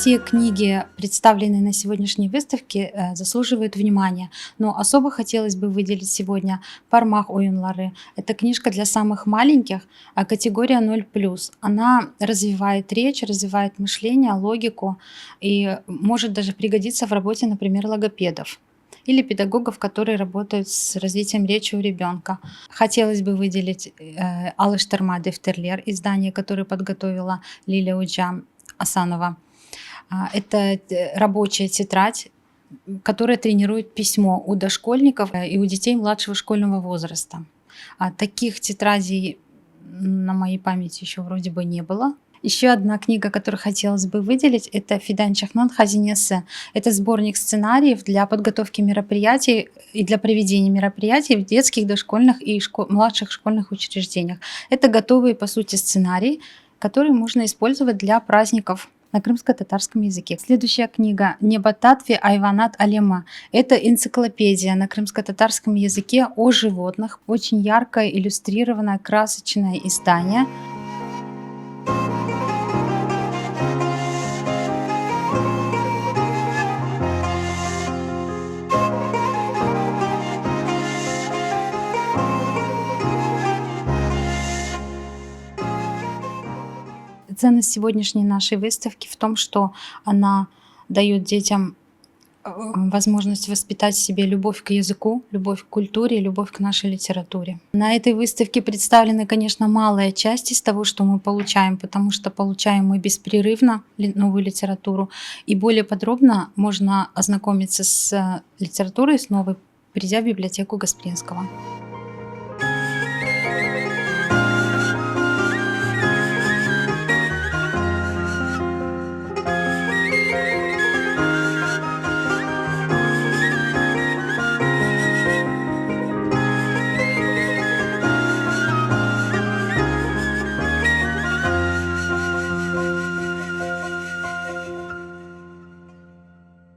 Все книги, представленные на сегодняшней выставке, заслуживают внимания, но особо хотелось бы выделить сегодня «Пармах Оюнлары». Это книжка для самых маленьких, категория 0+. Она развивает речь, развивает мышление, логику и может даже пригодиться в работе, например, логопедов или педагогов, которые работают с развитием речи у ребенка. Хотелось бы выделить «Алыштырма Дефтерлер», издание, которое подготовила Лилия Уджа Асанова. Это рабочая тетрадь, которая тренирует письмо у дошкольников и у детей младшего школьного возраста. Таких тетрадей на моей памяти еще вроде бы не было. Еще одна книга, которую хотелось бы выделить, это «Фидан Чахнон Хазинесе». Это сборник сценариев для подготовки мероприятий и для проведения мероприятий в детских, дошкольных и младших школьных учреждениях. Это готовые, по сути, сценарии, которые можно использовать для праздников на крымско-татарском языке. Следующая книга «Небататви Айванат Алема». Это энциклопедия на крымско-татарском языке о животных. Очень яркое, иллюстрированное, красочное издание. Ценность сегодняшней нашей выставки в том, что она дает детям возможность воспитать в себе любовь к языку, любовь к культуре, любовь к нашей литературе. На этой выставке представлены, конечно, малая часть из того, что мы получаем, потому что получаем мы беспрерывно новую литературу. И более подробно можно ознакомиться с литературой, с новой, придя в библиотеку Гаспринского.